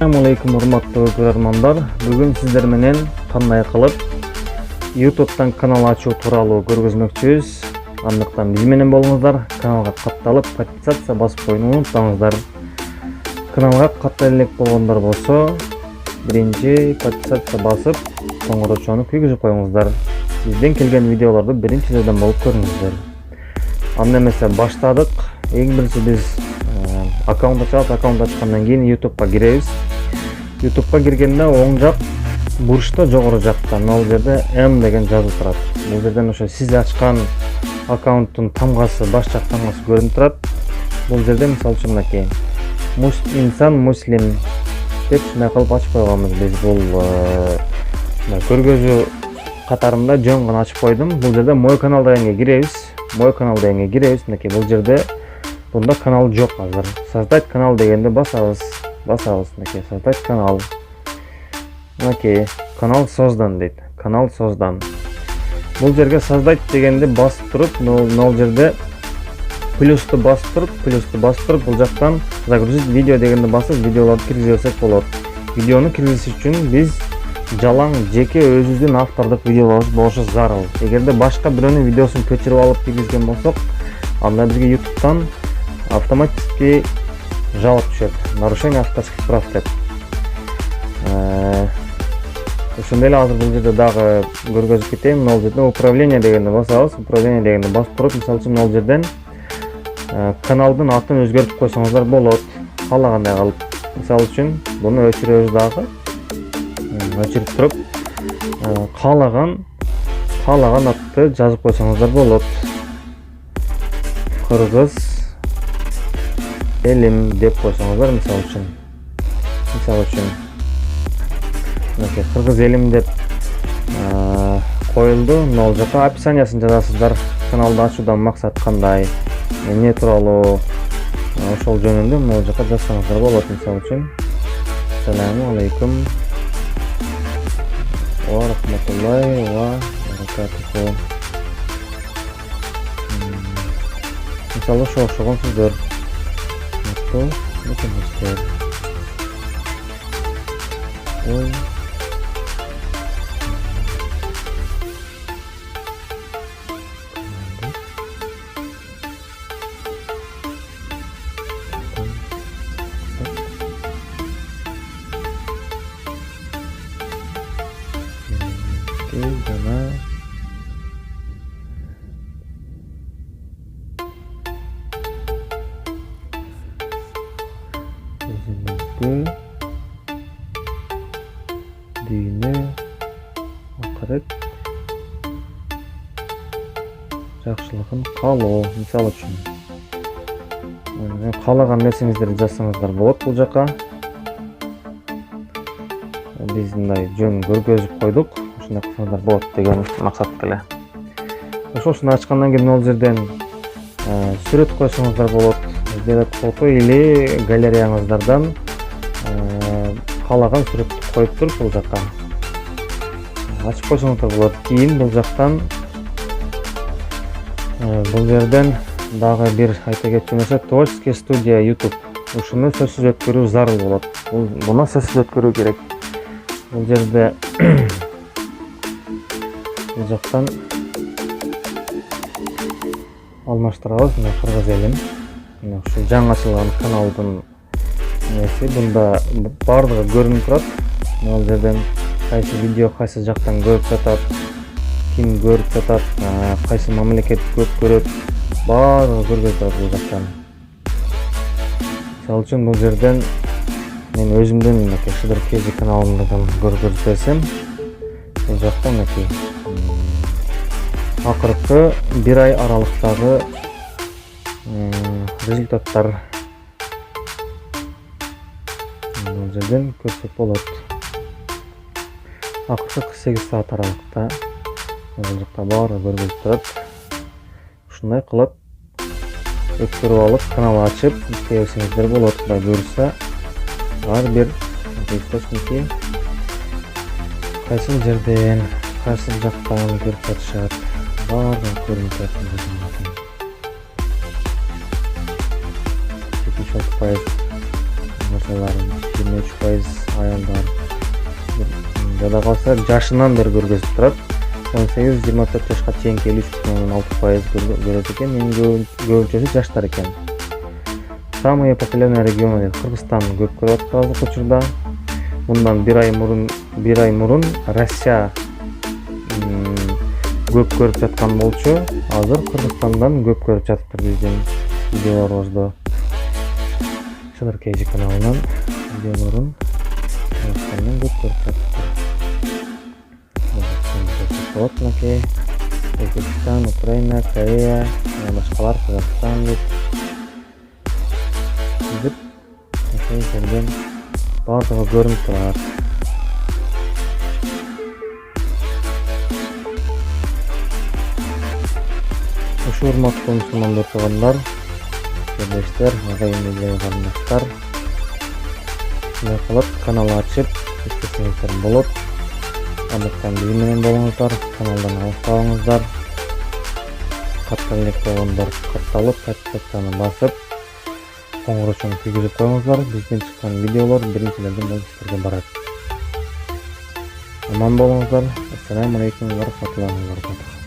Assalamu alaikum урматтуу көрөрмандар. Бүгүн сиздер менен кандай кылып YouTube'дан канал ачуу тууралуу көргөзмөкчүбүз. Андыктан биз менен болуңуздар. Каналга катталып, подписаться басып коюуну унутпаңыздар. Каналга каттай элек болгондор болсо, биринчи подписаться басып, коңгурочону күйгүзүп коюңуздар. Бизден келген видеолорду биринчилерден болуп көрүңүздөр. Анда эмесе баштадык. Эң биринчи биз аккаунт ачабыз. Аккаунт ачкандан кийин YouTube'га киребиз. YouTube'га киргенде оң жак бурчта жогору жакта ал жерде M деген жазуу турат. Бул жерден ошо сиз ачкан аккаунттун тамгасы, баш жак тамгасы көрүнүп турат. Бул жерде мисалы үчүн мынакей инсан муслим деп ушундай кылып ачып койгонбуз. Биз бул көргөзүү катарында жөн гана ачып койдум. Бул жерде мой канал дегенге киребиз. Мой канал дегенге киребиз. Мынакей бул жерде бунда канал жок азыр. Создать канал дегенде басабыз. Мынакей создать канал. Мынакей канал создан дейт. Канал создан. Бул жерге создать дегенди басып туруп, мына жерде плюсту басып туруп, бул жактан загрузить видео дегенди басып, видеолорду киргизсек болот. Видеону киргизиш үчүн биз жалаң жеке өзүбүздүн автордук видеолорубуз болушу зарыл. Эгерде башка бирөөнүн видеосун көчүрүп алып киргизген болсок, анда бизге YouTube'дан автоматически жалоб түшөт. Нарушение авторских прав деп. Ошондой эле азыр бул жерде дагы көргөзүп кетейин. Мына жерде управление дегенди басабыз. Управление дегенди басып туруп, мисалы үчүн мына жерден каналдын атын өзгөртүп койсоңуздар болот. Каалагандай кылып. Мисалы үчүн буну өчүрөбүз дагы. Өчүрүп туруп, каалаган атты жазып койсоңуздар болот. Кыргыз элим деп койсоңуздар, мисалы үчүн мынакей кыргыз элим деп коюлду. Мына жака описаниясын жазасыздар. Каналды ачуудан максат кандай, эмне тууралуу, ошол жөнүндө мына жака жазсаңыздар болот. Мисалы үчүн Assalamu alaikum wa rahmatullahi wa barakatuhu. Мисалы ошогон сөздөр. Ой. Дүйнө акырет жакшылыгын каалоо. Мисалы үчүн каалаган нерсеңиздерди жазсаңыздар болот. Бул жака биз мындай жөн көргөзүп койдук. Ушундай кылсаңыздар болот деген максатта эле. Ошону ачкандан кийин ал жерден сүрөт койсоңуздар болот. Фото или галереяңыздардан каалаган сүрөттү коюп туруп бул жака ачып койсоңуздар болот. Кийин бул жактан бул жерден дагы бир айта кетчү нерсе творческий студия YouTube. Ушуну сөзсүз өткөрүү зарыл болот. Буну сөзсүз өткөрүү керек. Бул жерде бул жактан алмаштырабыз. Мына кыргыз элим. Мына ушу жаңы ачылган каналдын нерси. Бунда бардыгы көрүнүп турат. Мына жерден кайсы видео кайсы жактан көрүп жатат, ким көрүп жатат, кайсы мамлекет көп көрөт, бардыгы көргөзүп турат бул жактан. Мисалы үчүн бул жерден мен өзүмдүн мынакей Шыдыр Кези каналымдан көргөзүп берсем, бул жакта мынакей акыркы бир ай аралыктагы результаттар бул жерден көрсөк болот. Акыркы 48 саат аралыкта бул жакта баары көргөзүп турат. Ушундай кылып өткөрүп алып, канал ачып иштей берсеңиздер болот. Кудай буйруса, ар бир источники кайсы жерден, кайсы жактан көрүп жатышат, баары көрүнүп турат. 76% мисалы 23% аялдар жада калса жашынан бери көргөзүп турат. 18-24 жашка чейинки 53,6% көрөт экен. Эң көбүнчөсү жаштар экен. Самые популярные регионы Кыргызстан көп көрөт азыркы учурда. Bundan bir ay murun Россия көп көрүп жаткан болчу. Азыр Кыргызстандан көп көрүп жатыптыр биздин видеолорубузду. Шылар KG каналынан видеолорун Кыргызстандан көп көрүп жатыптыр. Вот, мынакей Өзбекстан, Украина, Корея, башкалар Казакстан деп ошол жерден бардыгы көрүнүп турат. Ушу урматтуу мусулмандар туугандар, жерлештер, агайын эле карындыштар. Мындай кылып канал ачып, иштесеңиздер болот. Андыктан биз менен болуңуздар, каналдан алыстабаңыздар. Каттан элек болгондор катталып, подписканы басып, коңгурочону күйгүзүп коюңуздар. Бизден чыккан видеолор биринчилерден болуп силерге барат. Аман болуңуздар. Ассаламу алейкум ва рахматуллахи ва баракатух.